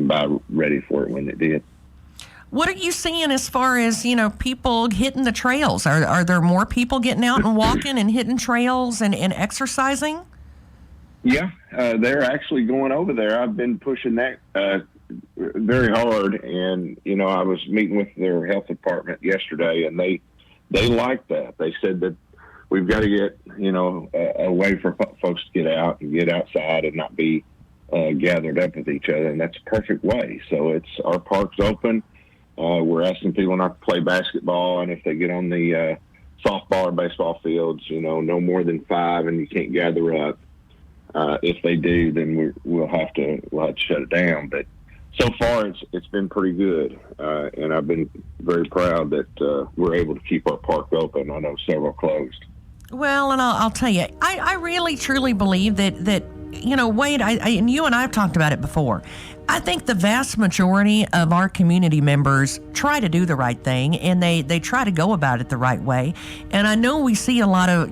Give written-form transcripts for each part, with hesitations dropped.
by ready for it when it did. What are you seeing as far as, people hitting the trails? Are there more people getting out and walking and hitting trails and exercising? Yeah, they're actually going over there. I've been pushing that very hard, and I was meeting with their health department yesterday, and they like that. They said that we've got to get a way for folks to get out and get outside and not be gathered up with each other, and that's a perfect way. So it's our park's open. We're asking people not to play basketball, and if they get on the softball or baseball fields, no more than 5, and you can't gather up. If they do, then we'll have to shut it down. But so far, it's been pretty good, and I've been very proud that we're able to keep our park open. I know several closed. Well, and I'll tell you, I really truly believe that Wade, and you and I have talked about it before. I think the vast majority of our community members try to do the right thing, and they try to go about it the right way. And I know we see a lot of,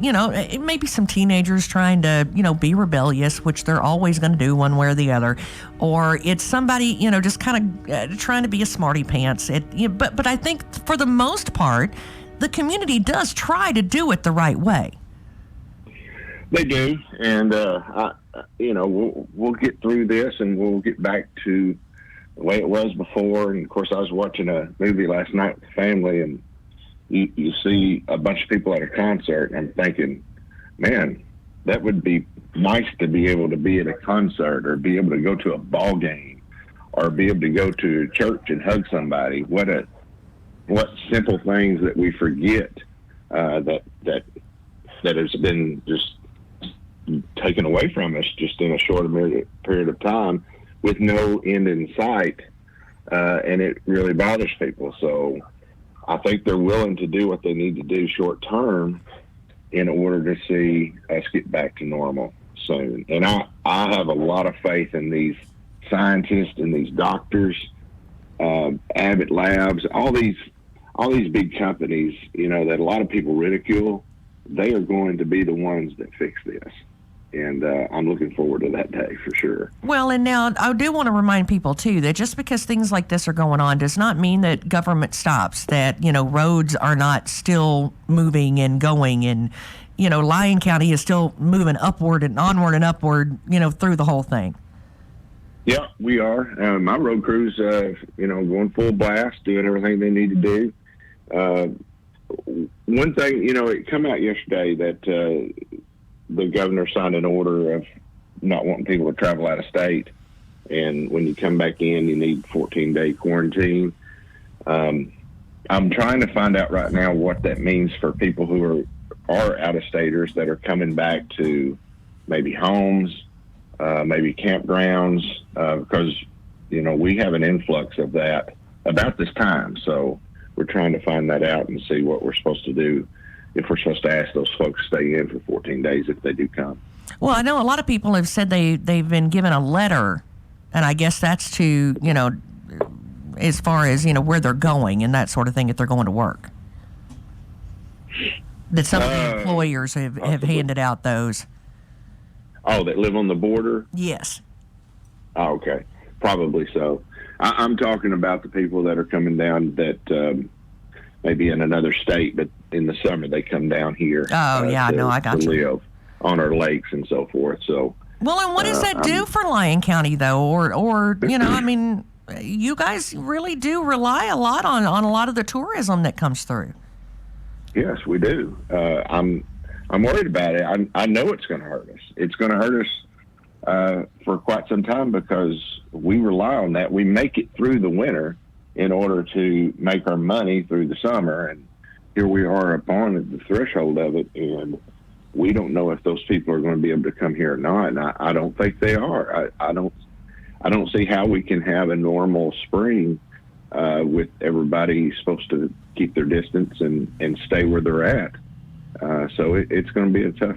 maybe some teenagers trying to, be rebellious, which they're always going to do one way or the other. Or it's somebody, just kind of trying to be a smarty pants. But I think for the most part, the community does try to do it the right way. They do, and we'll get through this, and we'll get back to the way it was before. And of course, I was watching a movie last night with the family, and you see a bunch of people at a concert, and I'm thinking, man, that would be nice to be able to be at a concert, or be able to go to a ball game, or be able to go to church and hug somebody. What simple things that we forget that has been just taken away from us just in a short period of time with no end in sight, and it really bothers people. So I think they're willing to do what they need to do short term in order to see us get back to normal soon. And I have a lot of faith in these scientists and these doctors, Abbott Labs, all these big companies, that a lot of people ridicule. They are going to be the ones that fix this. And I'm looking forward to that day for sure. Well, and now I do want to remind people, too, that just because things like this are going on does not mean that government stops, that, roads are not still moving and going. And, Lyon County is still moving upward and onward and upward, through the whole thing. Yeah, we are. My road crew's, going full blast, doing everything they need to do. One thing, it came out yesterday that the governor signed an order of not wanting people to travel out of state. And when you come back in, you need 14-day quarantine. I'm trying to find out right now what that means for people who are out-of-staters that are coming back to maybe homes, maybe campgrounds, because, we have an influx of that about this time. So we're trying to find that out and see what we're supposed to do, if we're supposed to ask those folks to stay in for 14 days if they do come. Well, I know a lot of people have said they've been given a letter, and I guess that's to, as far as, where they're going and that sort of thing if they're going to work. That some of the employers have handed out those. Oh, that live on the border? Yes. Oh, okay. Probably so. I'm talking about the people that are coming down that maybe in another state, but in the summer they come down here. Oh, yeah, no, I got to you. live on our lakes and so forth. So. Well, and what does that do for Lyon County, though? Or I mean, you guys really do rely a lot on a lot of the tourism that comes through. Yes, we do. I'm worried about it. I know it's going to hurt us. It's going to hurt us for quite some time because we rely on that. We make it through the winter in order to make our money through the summer. And here we are upon the threshold of it, and we don't know if those people are going to be able to come here or not. And I don't think they are. I don't see how we can have a normal spring with everybody supposed to keep their distance and stay where they're at. So it's going to be a tough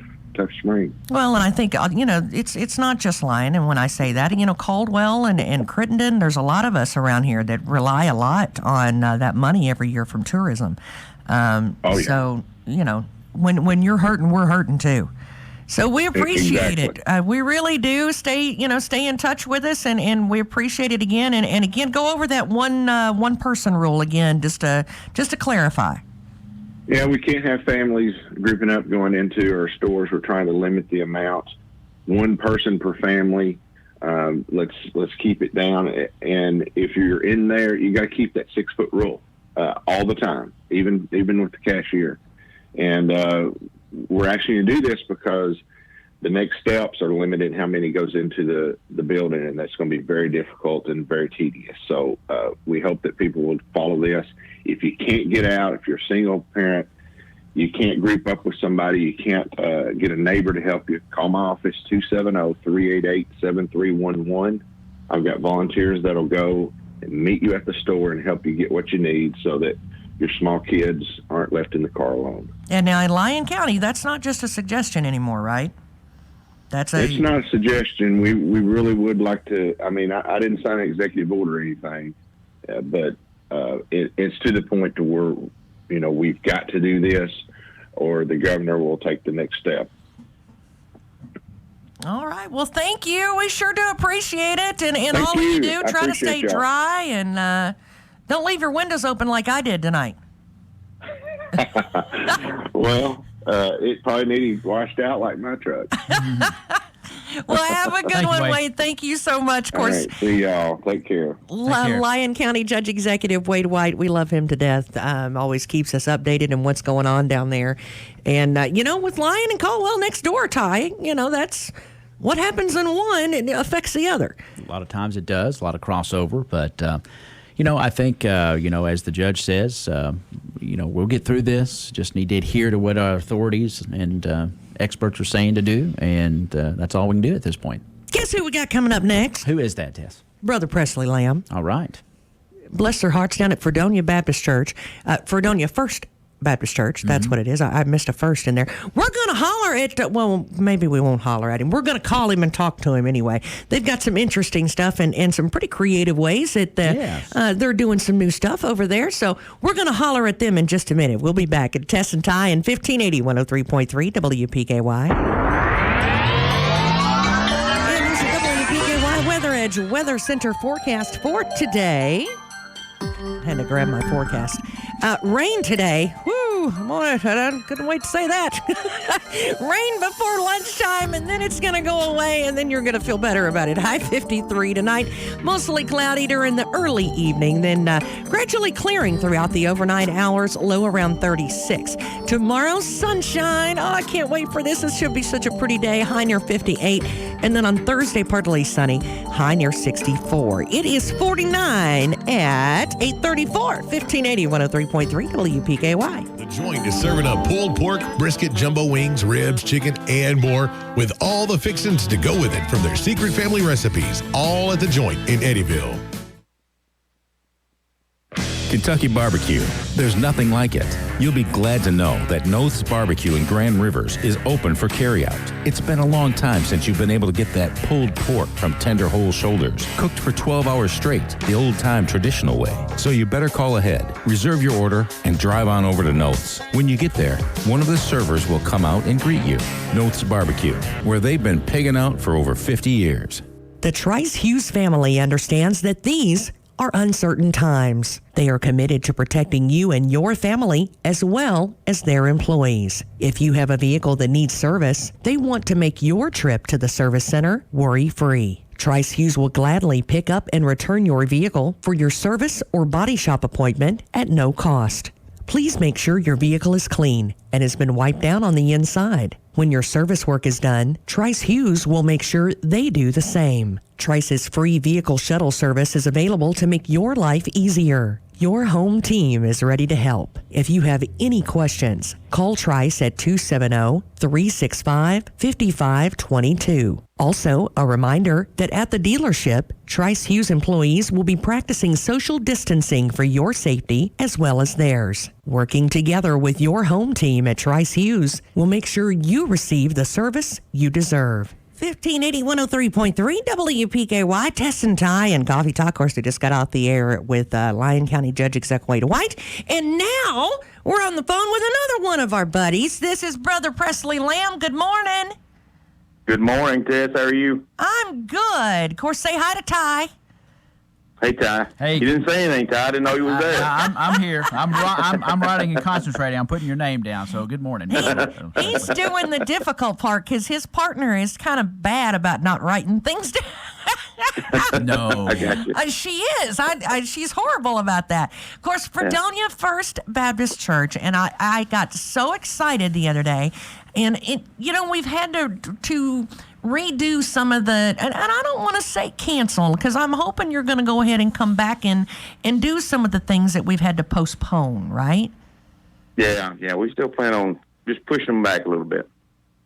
spring. Well, and I think, it's not just Lyon. And when I say that, Caldwell and Crittenden, there's a lot of us around here that rely a lot on that money every year from tourism. Yeah. So, when you're hurting, we're hurting too. So we appreciate Exactly. it. We really do. Stay in touch with us, and we appreciate it again. And again, go over that one person rule again, just to clarify. Yeah, we can't have families grouping up going into our stores. We're trying to limit the amount. One person per family. Let's keep it down. And if you're in there, you got to keep that 6-foot rule all the time, even with the cashier. And we're actually going to do this because the next steps are limited how many goes into the building, and that's going to be very difficult and very tedious. So we hope that people will follow this. If you can't get out, if you're a single parent, you can't group up with somebody, you can't get a neighbor to help you, call my office, 270-388-7311. I've got volunteers that'll go and meet you at the store and help you get what you need so that your small kids aren't left in the car alone. And now in Lyon County, that's not just a suggestion anymore, right? It's not a suggestion. We really would like to. I mean, I didn't sign an executive order or anything, but it's to the point to where, we've got to do this or the governor will take the next step. All right. Well, thank you. We sure do appreciate it. And all you. you do, try to stay y'all. dry and don't leave your windows open like I did tonight. Well, it probably needed washed out like my truck. Well, have a good one, Wade. Thank you so much. Of course, All right, see y'all. Take care. Lyon County Judge Executive Wade White, we love him to death. Always keeps us updated on what's going on down there. And, with Lyon and Caldwell next door, Ty, that's what happens in one, it affects the other. A lot of times it does, a lot of crossover. But, I think, as the judge says, we'll get through this. Just need to adhere to what our authorities and experts are saying to do, and that's all we can do at this point. Guess who we got coming up next? Who is that, Tess? Brother Presley Lamb. All right. Bless their hearts down at Fredonia Baptist Church, Fredonia First Baptist Church. That's what it is. I missed a first in there. We're going to holler at, maybe we won't holler at him. We're going to call him and talk to him anyway. They've got some interesting stuff and some pretty creative ways that they're doing some new stuff over there. So we're going to holler at them in just a minute. We'll be back at Tess and Ty in 1580 103.3 WPKY. And this is WPKY Weather Edge Weather Center forecast for today. I had to grab my forecast. Rain today. Woo! I couldn't wait to say that. Rain before lunchtime, and then it's going to go away, and then you're going to feel better about it. High 53 tonight. Mostly cloudy during the early evening, then gradually clearing throughout the overnight hours. Low around 36. Tomorrow, sunshine. Oh, I can't wait for this. This should be such a pretty day. High near 58. And then on Thursday, partly sunny. High near 64. It is 49 at 8:34. 1580 103.3 WPKY. The Joint is serving up pulled pork, brisket, jumbo wings, ribs, chicken, and more with all the fixings to go with it from their secret family recipes, all at The Joint in Eddyville. Kentucky barbecue. There's nothing like it. You'll be glad to know that Noth's Barbecue in Grand Rivers is open for carryout. It's been a long time since you've been able to get that pulled pork from tender whole shoulders, cooked for 12 hours straight, the old-time traditional way. So you better call ahead, reserve your order, and drive on over to Noth's. When you get there, one of the servers will come out and greet you. Noth's Barbecue, where they've been pigging out for over 50 years. The Trice Hughes family understands that these are uncertain times. They are committed to protecting you and your family as well as their employees. If you have a vehicle that needs service, they want to make your trip to the service center worry-free. Trice Hughes will gladly pick up and return your vehicle for your service or body shop appointment at no cost. Please make sure your vehicle is clean and has been wiped down on the inside. When your service work is done, Trice Hughes will make sure they do the same. Trice's free vehicle shuttle service is available to make your life easier. Your home team is ready to help. If you have any questions, call Trice at 270-365-5522. Also, a reminder that at the dealership, Trice Hughes employees will be practicing social distancing for your safety as well as theirs. Working together with your home team at Trice Hughes will make sure you receive the service you deserve. 1580 103.3 WPKY, Tess and Ty and Coffee Talk. Of course, they just got off the air with Lyon County Judge Exec Wade White. And now we're on the phone with another one of our buddies. This is Brother Presley Lamb. Good morning. Good morning, Tess. How are you? I'm good. Of course, say hi to Ty. Hey, Ty. Hey. You didn't say anything, Ty. I didn't know you was there. I'm here. I'm writing and concentrating. I'm putting your name down. So good morning. He's doing the difficult part because his partner is kind of bad about not writing things down. No. I got you. She is. She's horrible about that. Of course, Fredonia First Baptist Church, and I got so excited the other day, and we've had to redo some of the, and I don't want to say cancel because I'm hoping you're going to go ahead and come back and do some of the things that we've had to postpone, right? Yeah. We still plan on just pushing them back a little bit.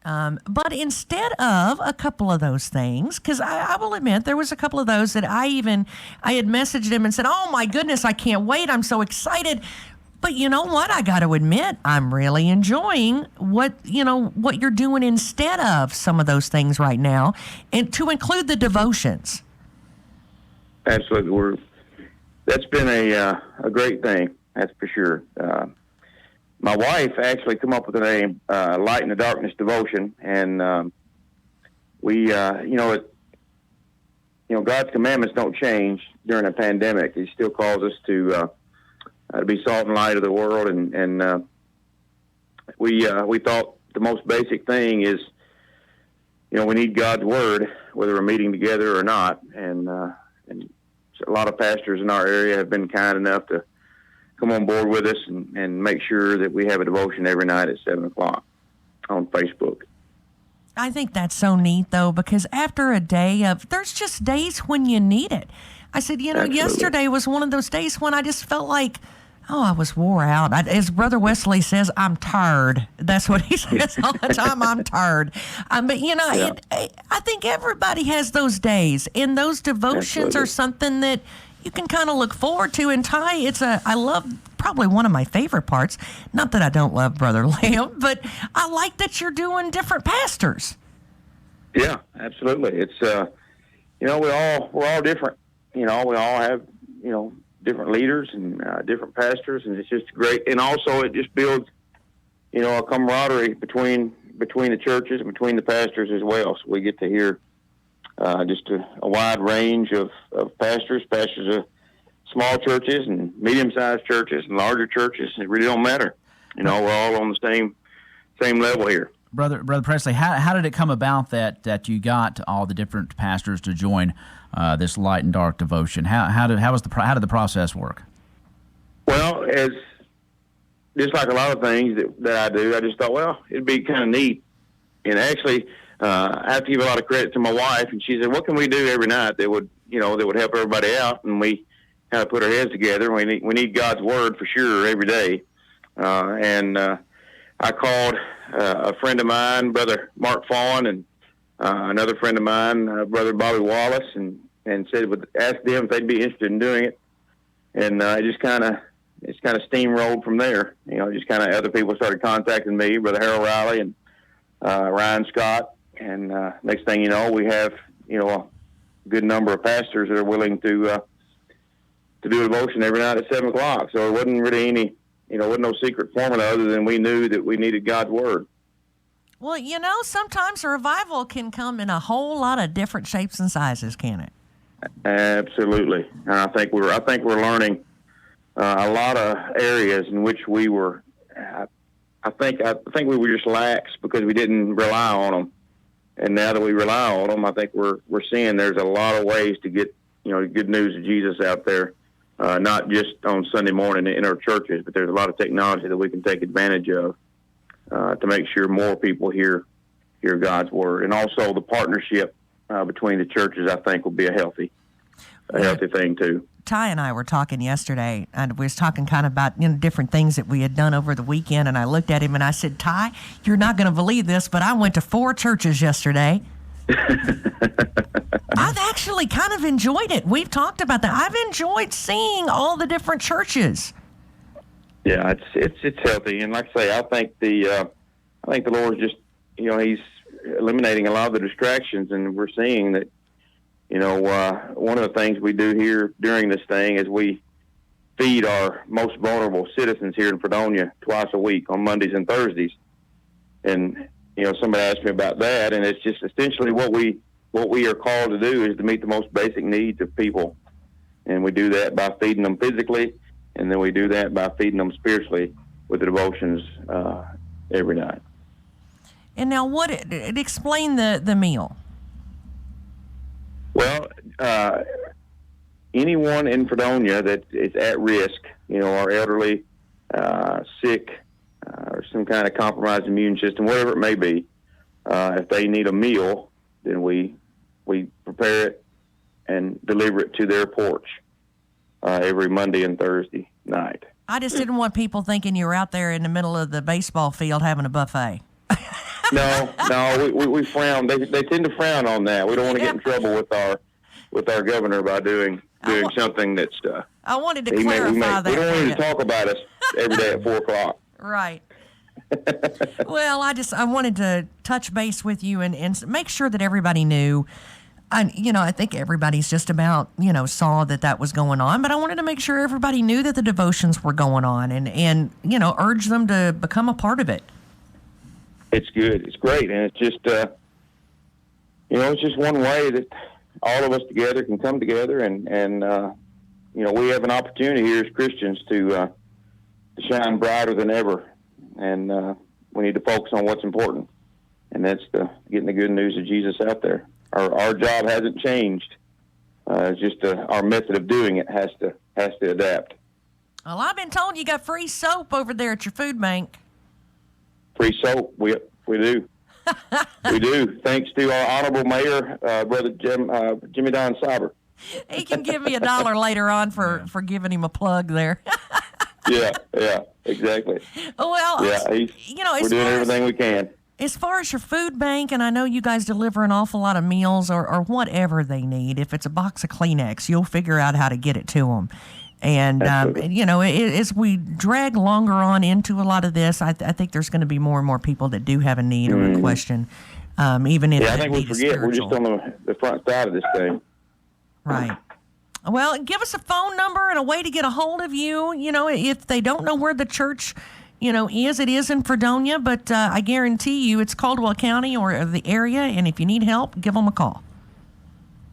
But instead of a couple of those things, because I will admit there was a couple of those that I had messaged him and said, oh my goodness, I can't wait. I'm so excited. But you know what? I got to admit, I'm really enjoying what you're doing instead of some of those things right now, and to include the devotions. Absolutely. That's been a great thing. That's for sure. My wife actually come up with the name Light in the Darkness Devotion, and we, God's commandments don't change during a pandemic. He still calls us to be salt and light of the world, and we thought the most basic thing is, we need God's word, whether we're meeting together or not, and a lot of pastors in our area have been kind enough to come on board with us and make sure that we have a devotion every night at 7:00 on Facebook. I think that's so neat, though, because after a day there's just days when you need it. I said, Absolutely. Yesterday was one of those days when I just felt like, I was wore out. As Brother Wesley says, I'm tired. That's what he says all the time. I'm tired. But, I think everybody has those days, and those devotions are something that you can kind of look forward to. And Ty, I love probably one of my favorite parts. Not that I don't love Brother Lamb, but I like that you're doing different pastors. Yeah, absolutely. It's we're all different. We all have different leaders and different pastors, and it's just great. And also, it just builds a camaraderie between the churches and between the pastors as well. So we get to hear just a wide range of pastors of small churches and medium-sized churches and larger churches. It really don't matter. We're all on the same level here. Brother Presley, how did it come about that you got all the different pastors to join this light and dark devotion? How did the process work? Well, as just like a lot of things that I do, I just thought, well, it'd be kind of neat. And actually, I have to give a lot of credit to my wife, and she said, "What can we do every night that would help everybody out?" And we kind of put our heads together. We need God's word for sure every day. And I called a friend of mine, Brother Mark Fawn, and another friend of mine, Brother Bobby Wallace, and said, ask them if they'd be interested in doing it. And it just kind of steamrolled from there. Just kind of other people started contacting me, Brother Harold Riley and Ryan Scott. And next thing you know, we have a good number of pastors that are willing to do a devotion every night at 7:00. So it wasn't really any. Wasn't no secret formula other than we knew that we needed God's word. Well, sometimes a revival can come in a whole lot of different shapes and sizes, can it? Absolutely, and I think we're learning a lot of areas in which we were. I think we were just lax because we didn't rely on them, and now that we rely on them, I think we're seeing there's a lot of ways to get good news of Jesus out there. Not just on Sunday morning in our churches, but there's a lot of technology that we can take advantage of to make sure more people hear God's word. And also the partnership between the churches, I think, will be a healthy thing too. Ty and I were talking yesterday, and we was talking kind of about different things that we had done over the weekend, and I looked at him and I said, Ty, you're not going to believe this, but I went to 4 churches yesterday. I've actually kind of enjoyed it. We've talked about that. I've enjoyed seeing all the different churches. Yeah, it's healthy, and like I say, I think the Lord just He's eliminating a lot of the distractions, and we're seeing that one of the things we do here during this thing is we feed our most vulnerable citizens here in Fredonia twice a week on Mondays and Thursdays, and somebody asked me about that, and it's just essentially what we are called to do is to meet the most basic needs of people. And we do that by feeding them physically, and then we do that by feeding them spiritually with the devotions every night. And now, explain the meal. Well, anyone in Fredonia that is at risk, are elderly, sick, or some kind of compromised immune system, whatever it may be, if they need a meal, then we prepare it and deliver it to their porch every Monday and Thursday night. I just didn't want people thinking you were out there in the middle of the baseball field having a buffet. No, we frown. They tend to frown on that. We don't want to get in trouble with our governor by doing something that's. I wanted to clarify that. We don't want him to talk about us every day at 4:00. Right. Well, I wanted to touch base with you and make sure that everybody knew. I think everybody's just about, saw that was going on, but I wanted to make sure everybody knew that the devotions were going on and urge them to become a part of it. It's good. It's great. And it's just, it's just one way that all of us together can come together and we have an opportunity here as Christians to shine brighter than ever. And we need to focus on what's important. And that's getting the good news of Jesus out there. Our job hasn't changed. It's just our method of doing it has to adapt. Well, I've been told you got free soap over there at your food bank. Free soap, we do. We do. Thanks to our honorable mayor, Brother Jimmy Don Sauber. He can give me $1 later on for giving him a plug there. Yeah, exactly. Well, yeah, we're doing everything we can. As far as your food bank, and I know you guys deliver an awful lot of meals or whatever they need, if it's a box of Kleenex, you'll figure out how to get it to them. And, as we drag longer on into a lot of this, I think there's going to be more and more people that do have a need or a question, even if I think we forget. We're just on the front side of this thing. Right. Well, give us a phone number and a way to get a hold of you. If they don't know where the church it is in Fredonia, but I guarantee you it's Caldwell County or the area, and if you need help, give them a call.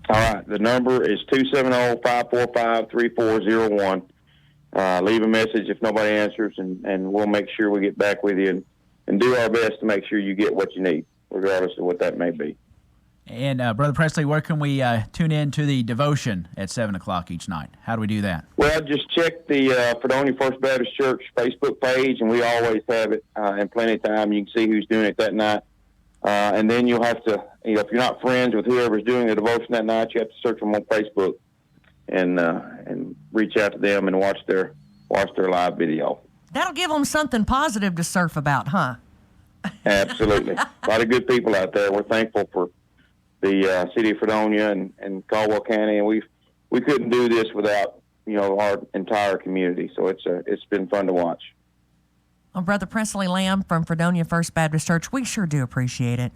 All right. The number is 270-545-3401. Leave a message if nobody answers, and we'll make sure we get back with you and do our best to make sure you get what you need, regardless of what that may be. And Brother Presley, where can we tune in to the devotion at 7 o'clock each night? How do we do that? Well, just check the Fredonia First Baptist Church Facebook page, and we always have it in plenty of time. You can see who's doing it that night. And then you'll have to, if you're not friends with whoever's doing the devotion that night, you have to search them on Facebook and reach out to them and watch their live video. That'll give them something positive to surf about, huh? Absolutely. A lot of good people out there. We're thankful for the city of Fredonia and Caldwell County, and we couldn't do this without our entire community. So it's been fun to watch. Well, Brother Presley Lamb from Fredonia First Baptist Church, we sure do appreciate it.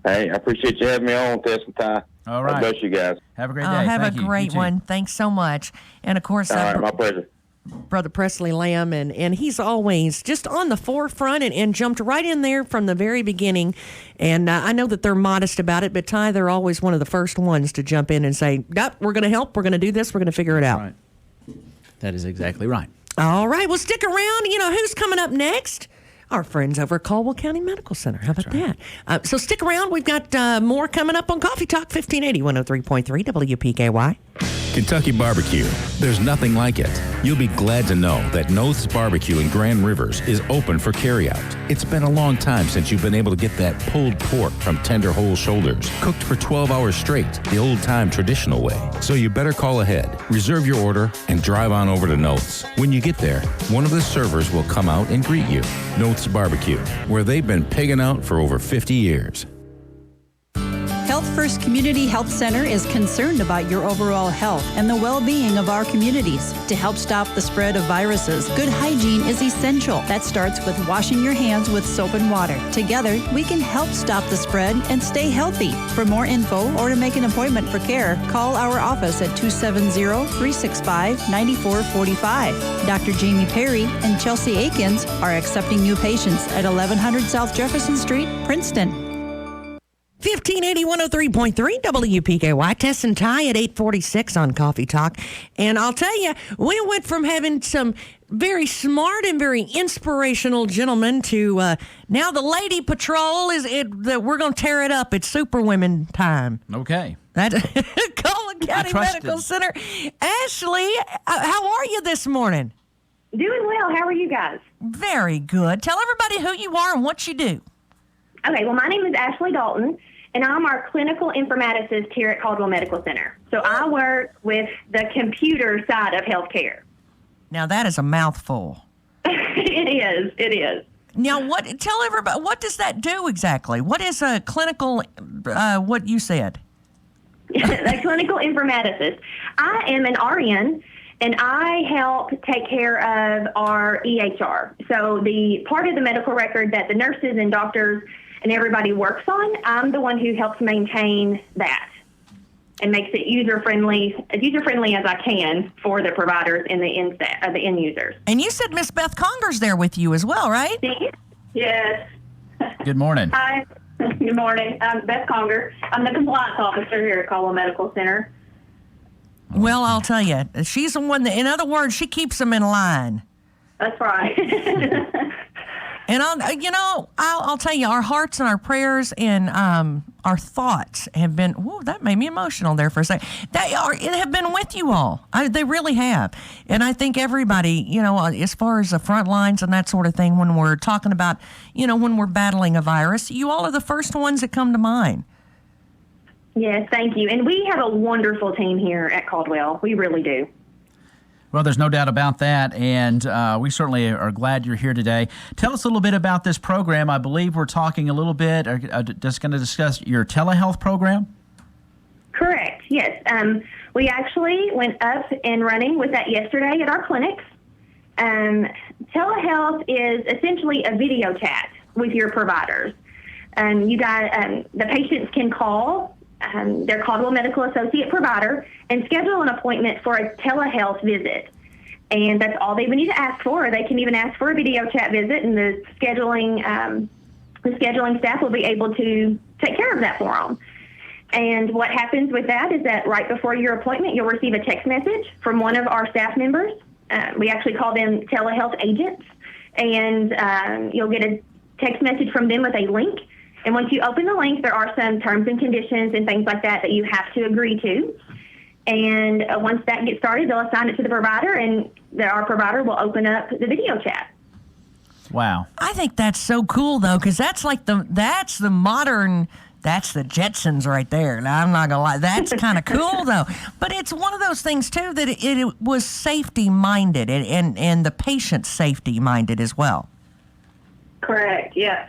Hey, I appreciate you having me on, Tess and Ty. All right. God bless you guys. Have a great day. Have Thank a you. great one. Thanks so much. And of course, All right, my pleasure. Brother Presley Lamb, and he's always just on the forefront and jumped right in there from the very beginning. And I know that they're modest about it, but Ty, they're always one of the first ones to jump in and say, yep, we're going to help, we're going to do this, we're going to figure it out. Right. That is exactly right. All right, well, stick around. Who's coming up next? Our friends over at Caldwell County Medical Center. How about that? So stick around. We've got more coming up on Coffee Talk 1580 103.3 WPKY. Kentucky barbecue. There's nothing like it. You'll be glad to know that Noth's Barbecue in Grand Rivers is open for carryout. It's been a long time since you've been able to get that pulled pork from tender whole shoulders, cooked for 12 hours straight, the old-time traditional way. So you better call ahead, reserve your order, and drive on over to Noth's. When you get there, one of the servers will come out and greet you. Noth's Barbecue, where they've been pigging out for over 50 years. Health First Community Health Center is concerned about your overall health and the well-being of our communities. To help stop the spread of viruses, good hygiene is essential. That starts with washing your hands with soap and water. Together, we can help stop the spread and stay healthy. For more info or to make an appointment for care, call our office at 270-365-9445. Dr. Jamie Perry and Chelsea Akins are accepting new patients at 1100 South Jefferson Street, Princeton. 1580 103.3 WPKY. Tess and Ty at 846 on Coffee Talk. And I'll tell you, we went from having some very smart and very inspirational gentlemen to now the Lady Patrol that we're going to tear it up. It's Superwomen time. Okay. That Caldwell County Medical Center. Ashleigh, how are you this morning? Doing well. How are you guys? Very good. Tell everybody who you are and what you do. Okay, well, my name is Ashleigh Dalton, and I'm our clinical informaticist here at Caldwell Medical Center. So I work with the computer side of healthcare. Now, that is a mouthful. It is. Now, tell everybody, what does that do exactly? What is a clinical, what you said? A clinical informaticist. I am an RN, and I help take care of our EHR. So the part of the medical record that the nurses and doctors and everybody works on, I'm the one who helps maintain that and makes it user-friendly as I can for the providers and the end users. And you said Miss Beth Conger's there with you as well, right? Yes. Good morning. Hi. Good morning. I'm Beth Conger. I'm the compliance officer here at Caldwell Medical Center. Well, I'll tell you, she's the one that, in other words, she keeps them in line. That's right. And I'll tell you, our hearts and our prayers and our thoughts have been. Whoa, that made me emotional there for a second. It have been with you all. They really have. And I think everybody, as far as the front lines and that sort of thing, when we're talking about, when we're battling a virus, you all are the first ones that come to mind. Yes, thank you. And we have a wonderful team here at Caldwell. We really do. Well, there's no doubt about that, and we certainly are glad you're here today. Tell us a little bit about this program. I believe we're talking a little bit, just going to discuss your Tele-Health program? Correct, yes. We actually went up and running with that yesterday at our clinics. Tele-Health is essentially a video chat with your providers. The patients can call their Caldwell Medical Associate provider and schedule an appointment for a telehealth visit. And that's all they would need to ask for. Or they can even ask for a video chat visit, and the scheduling staff will be able to take care of that for them. And what happens with that is that right before your appointment, you'll receive a text message from one of our staff members. We actually call them telehealth agents. And you'll get a text message from them with a link. And once you open the link, there are some terms and conditions and things like that you have to agree to. And once that gets started, they'll assign it to the provider, and our provider will open up the video chat. Wow. I think that's so cool, though, because that's the modern, that's the Jetsons right there. Now, I'm not going to lie. That's kind of cool, though. But it's one of those things, too, that it was safety-minded and the patient safety-minded as well. Correct, yeah.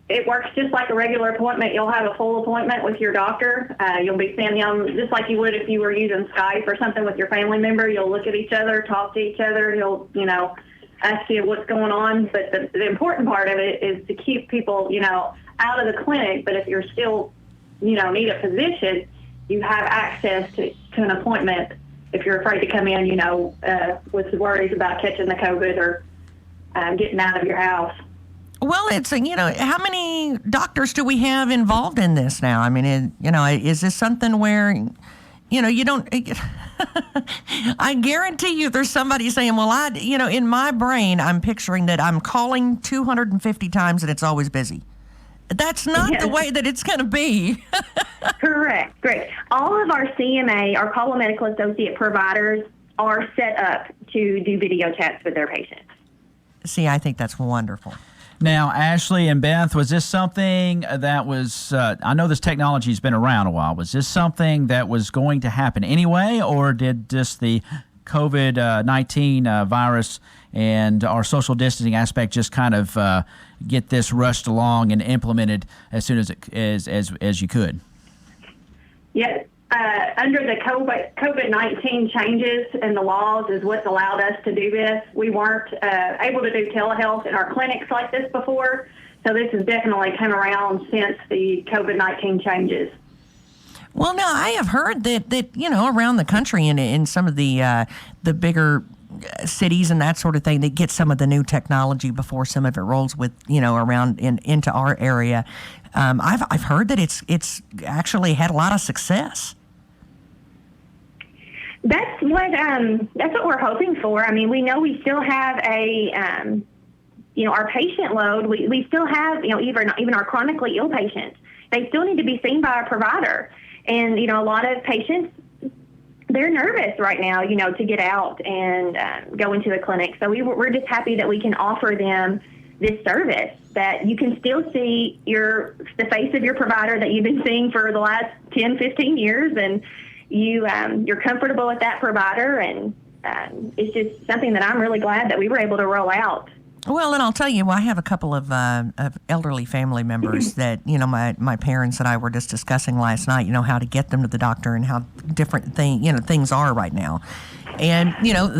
It works just like a regular appointment. You'll have a full appointment with your doctor. You'll be standing on just like you would if you were using Skype or something with your family member. You'll look at each other, talk to each other. He'll, ask you what's going on. But the important part of it is to keep people, out of the clinic. But if you're still, need a physician, you have access to an appointment if you're afraid to come in, with worries about catching the COVID or getting out of your house. Well, it's, how many doctors do we have involved in this now? I mean, is this something where, you don't, I guarantee you there's somebody saying, well, in my brain, I'm picturing that I'm calling 250 times and it's always busy. That's not the way that it's going to be. Correct. Great. All of our CMA, our Caldwell Medical Associate providers, are set up to do video chats with their patients. See, I think that's wonderful. Now, Ashleigh and Beth, was this something that was, I know this technology's been around a while, was this something that was going to happen anyway, or did just the COVID-19 virus and our social distancing aspect just kind of get this rushed along and implemented as soon as you could? Yes. Under the COVID-19 changes and the laws is what's allowed us to do this. We weren't able to do telehealth in our clinics like this before, so this has definitely come around since the COVID-19 changes. Well, now I have heard that around the country and in some of the bigger cities and that sort of thing, they get some of the new technology before some of it rolls with around into our area. I've heard that it's actually had a lot of success. That's what we're hoping for. I mean, we know we still have our patient load. We still have even our chronically ill patients. They still need to be seen by a provider, and a lot of patients, they're nervous right now, to get out and go into a clinic. So we're just happy that we can offer them this service, that you can still see the face of your provider that you've been seeing for the last 10, 15 years, and you're comfortable with that provider, and it's just something that I'm really glad that we were able to roll out. Well, and I'll tell you, I have a couple of elderly family members that, my parents and I were just discussing last night, how to get them to the doctor and how different things are right now. And,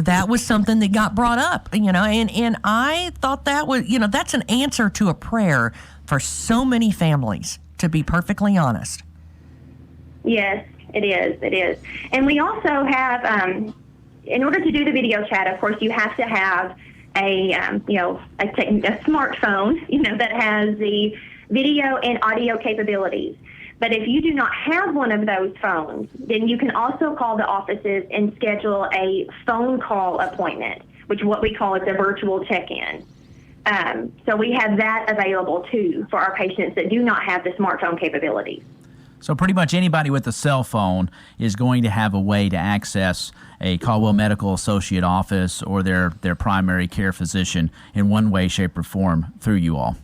that was something that got brought up, and I thought that was, that's an answer to a prayer for so many families, to be perfectly honest. Yes, it is. And we also have, in order to do the video chat, of course, you have to have a smartphone, that has the video and audio capabilities. But if you do not have one of those phones, then you can also call the offices and schedule a phone call appointment, which what we call is a virtual check-in. So we have that available too for our patients that do not have the smartphone capabilities. So pretty much anybody with a cell phone is going to have a way to access a Caldwell Medical Associate office or their primary care physician in one way, shape, or form through you all.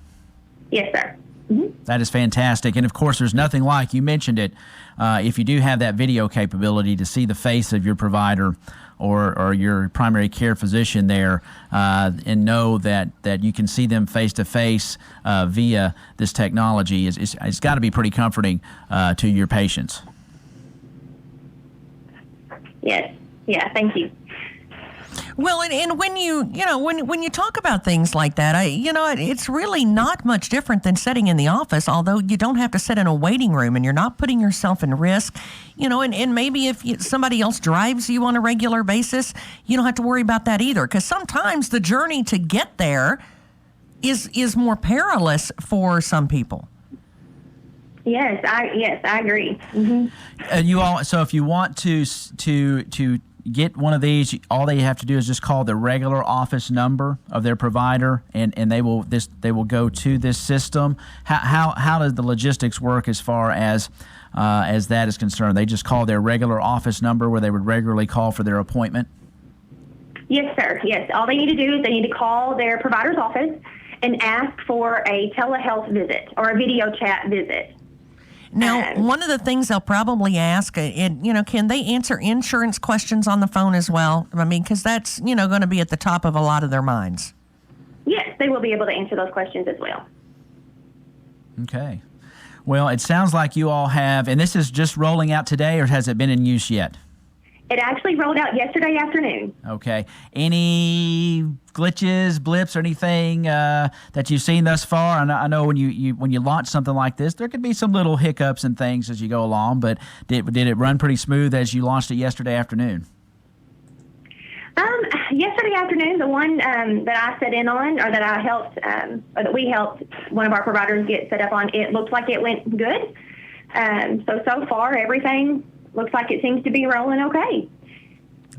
Yes, sir. Mm-hmm. That is fantastic. And, of course, there's nothing like, you mentioned it, if you do have that video capability to see the face of your provider or your primary care physician there and know that you can see them face-to-face via this technology, it's got to be pretty comforting to your patients. Yes. Yeah, thank you. Well, and when you talk about things like that, it's really not much different than sitting in the office, although you don't have to sit in a waiting room and you're not putting yourself in risk, and maybe if somebody else drives you on a regular basis, you don't have to worry about that either, because sometimes the journey to get there is more perilous for some people. Yes, I agree. Mm-hmm. You all, so if you want to get one of these, all they have to do is just call the regular office number of their provider, and they will go to this system. How does the logistics work as far as that is concerned? They just call their regular office number where they would regularly call for their appointment? Yes, sir. Yes. All they need to do is they need to call their provider's office and ask for a telehealth visit or a video chat visit. Now, one of the things they'll probably ask, can they answer insurance questions on the phone as well? I mean, because that's, going to be at the top of a lot of their minds. Yes, they will be able to answer those questions as well. Okay. Well, it sounds like you all have, and this is just rolling out today, or has it been in use yet? It actually rolled out yesterday afternoon. Okay. Any glitches, blips, or anything that you've seen thus far? I know when you launch something like this, there could be some little hiccups and things as you go along, but did it run pretty smooth as you launched it yesterday afternoon? Yesterday afternoon, the one that I sat in on, or that I helped, or that we helped one of our providers get set up on, it looked like it went good. So far, everything looks like it seems to be rolling okay.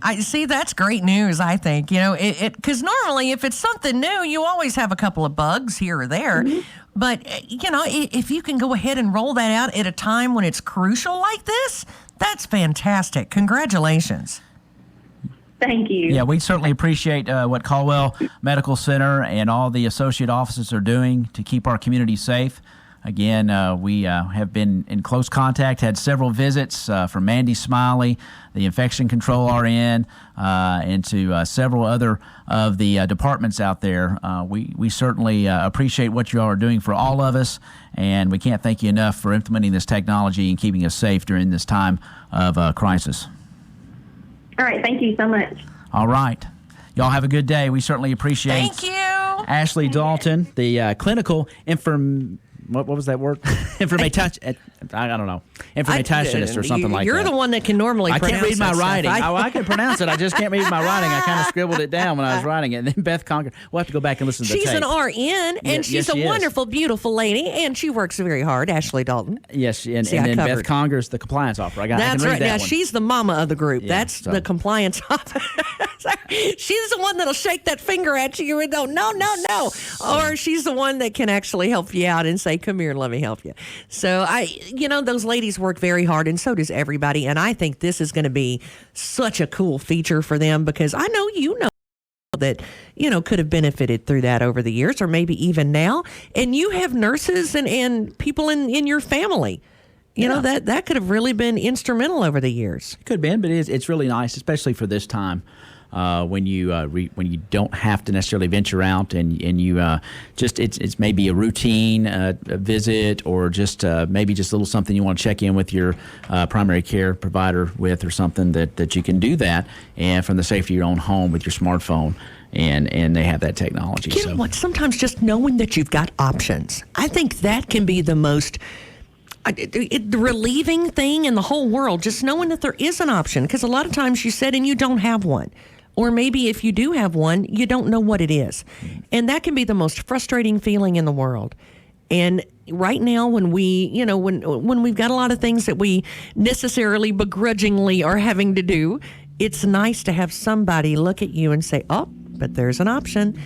I see. That's great news, I think. Because normally if it's something new, you always have a couple of bugs here or there. Mm-hmm. But, if you can go ahead and roll that out at a time when it's crucial like this, that's fantastic. Congratulations. Thank you. Yeah, we certainly appreciate what Caldwell Medical Center and all the associate offices are doing to keep our community safe. Again, we have been in close contact, had several visits from Mandy Smiley, the infection control RN, and to several other of the departments out there. We certainly appreciate what you all are doing for all of us, and we can't thank you enough for implementing this technology and keeping us safe during this time of crisis. All right. Thank you so much. All right. Y'all have a good day. We certainly appreciate Thank you. Ashleigh Dalton, the clinical what was that word? I don't know. Informationist or something like that. You're the one that can normally pronounce I can't read my writing. I can pronounce it. I just can't read my writing. I kind of scribbled it down when I was writing it. And then Beth Conger, we'll have to go back and listen to the tape. She's an RN, and she's a wonderful, beautiful lady, and she works very hard, Ashleigh Dalton. Yes, and then Beth Conger is the compliance officer. That's right. Now, one. she's the mama of the group. Yeah, That's the compliance officer. She's the one that'll shake that finger at you and go, no. Or she's the one that can actually help you out and say, come here and let me help you. So, those ladies work very hard, and so does everybody. And I think this is going to be such a cool feature for them, because I know that, could have benefited through that over the years, or maybe even now. And you have nurses and people in your family. That could have really been instrumental over the years. It could have been, but it's really nice, especially for this time. When you don't have to necessarily venture out, and you it's maybe a routine a visit, or just maybe just a little something you want to check in with your primary care provider with, or something that you can do that, and from the safety of your own home with your smartphone, and they have that technology. You know what? Sometimes just knowing that you've got options, I think that can be the most the relieving thing in the whole world, just knowing that there is an option, because a lot of times you sit and you don't have one. Or maybe if you do have one, you don't know what it is. And that can be the most frustrating feeling in the world. And right now, when when we've got a lot of things that we necessarily begrudgingly are having to do, it's nice to have somebody look at you and say, oh, but there's an option.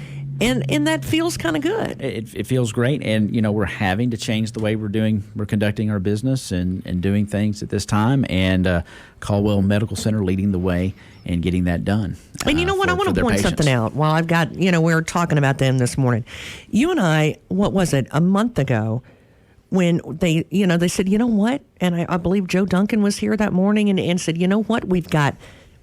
And that feels kind of good. It feels great. And, we're having to change the way we're conducting our business and doing things at this time. And Caldwell Medical Center leading the way and getting that done. And you know what? I want to point something out while I've got, we were talking about them this morning. You and I, what was it, a month ago, when they said, you know what? And I believe Joe Duncan was here that morning and said, you know what? We've got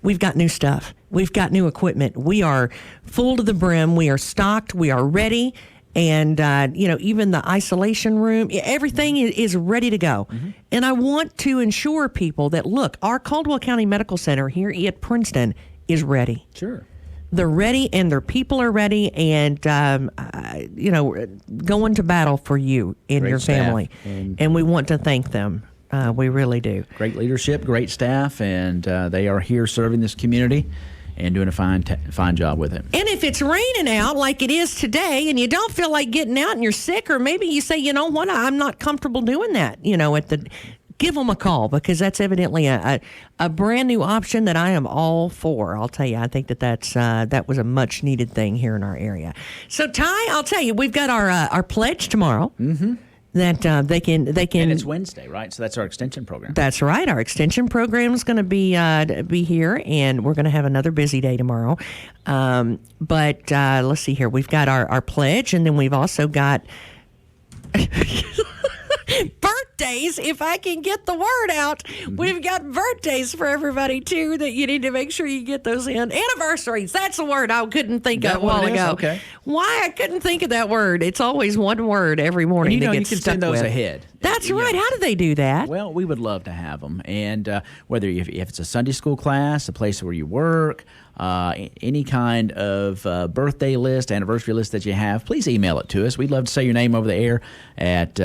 new stuff. We've got new equipment. We are full to the brim. We are stocked. We are ready. And, even the isolation room, everything is ready to go. Mm-hmm. And I want to ensure people that, look, our Caldwell County Medical Center here at Princeton is ready. Sure. They're ready, and their people are ready, and, going to battle for you and your family. And we want to thank them. We really do. Great leadership, great staff, and they are here serving this community and doing a fine job with it. And if it's raining out like it is today, and you don't feel like getting out and you're sick, or maybe you say, you know what, I'm not comfortable doing that, give them a call, because that's evidently a brand new option that I am all for. I'll tell you, I think that was a much needed thing here in our area. So Ty, I'll tell you, we've got our pledge tomorrow. Mm-hmm. That they can, and it's Wednesday, right? So that's our extension program. That's right. Our extension program is going to be here, and we're going to have another busy day tomorrow. But let's see here. We've got our pledge, and then we've also got birthdays, if I can get the word out. We've got birthdays for everybody, too, that you need to make sure you get those in. Anniversaries, that's the word I couldn't think of a while ago. Okay. Why I couldn't think of that word. It's always one word every morning and that you gets can stuck send those with. ahead. That's right. How do they do that? Well, we would love to have them. And whether if it's a Sunday school class, a place where you work, any kind of birthday list, anniversary list that you have, please email it to us. We'd love to say your name over the air at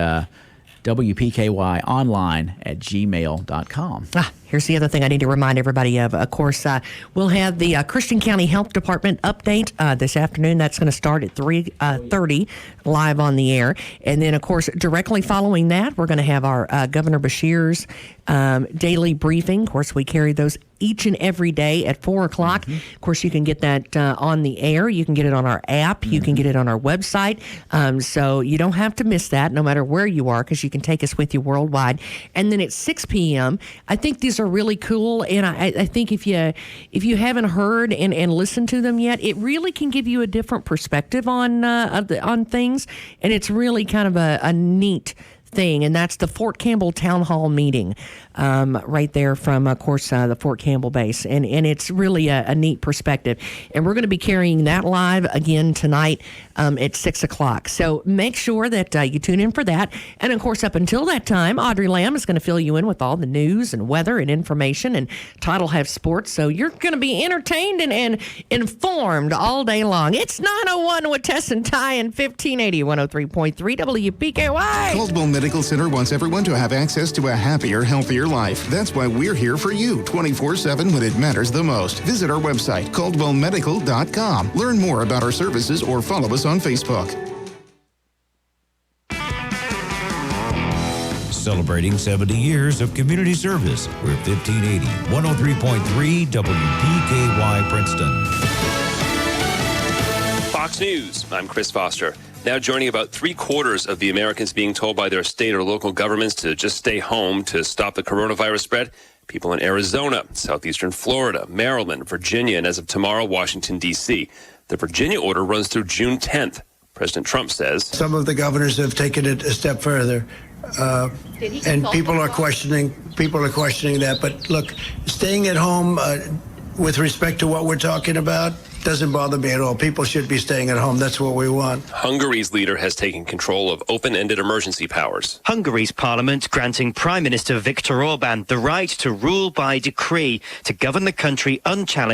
wpkyonline@gmail.com. Here's the other thing I need to remind everybody of. Of course, we'll have the Christian County Health Department update this afternoon. That's going to start at 3:30 live on the air. And then, of course, directly following that, we're going to have our Governor Beshear's daily briefing. Of course, we carry those each and every day at 4 o'clock. Of course, you can get that on the air. You can get it on our app. You can get it on our website. So you don't have to miss that no matter where you are, because you can take us with you worldwide. And then at 6 p.m., I think these are really cool. And I think if you haven't heard and listened to them yet, it really can give you a different perspective on things. And it's really kind of a neat thing, and that's the Fort Campbell Town Hall meeting right there from, of course, the Fort Campbell base. And it's really a neat perspective. And we're going to be carrying that live again tonight at 6 o'clock. So make sure that you tune in for that. And, of course, up until that time, Audrey Lamb is going to fill you in with all the news and weather and information, and Tele-Health Sports. So you're going to be entertained and informed all day long. It's 9:01 with Tess and Ty and 1580 103.3 WPKY. Caldwell Medical Center wants everyone to have access to a happier, healthier life. That's why we're here for you 24/7 when it matters the most. Visit our website, caldwellmedical.com. Learn more about our services or follow us on Facebook. Celebrating 70 years of community service. We're 1580, 103.3 WPKY Princeton. Fox News, I'm Chris Foster. Now joining about 3/4 of the Americans being told by their state or local governments to just stay home to stop the coronavirus spread. People in Arizona, southeastern Florida, Maryland, Virginia, and as of tomorrow, Washington, D.C. The Virginia order runs through June 10th. President Trump says some of the governors have taken it a step further, and people are questioning that. But look, staying at home with respect to what we're talking about doesn't bother me at all. People should be staying at home. That's what we want. Hungary's leader has taken control of open-ended emergency powers. Hungary's parliament granting Prime Minister Viktor Orban the right to rule by decree to govern the country unchallenged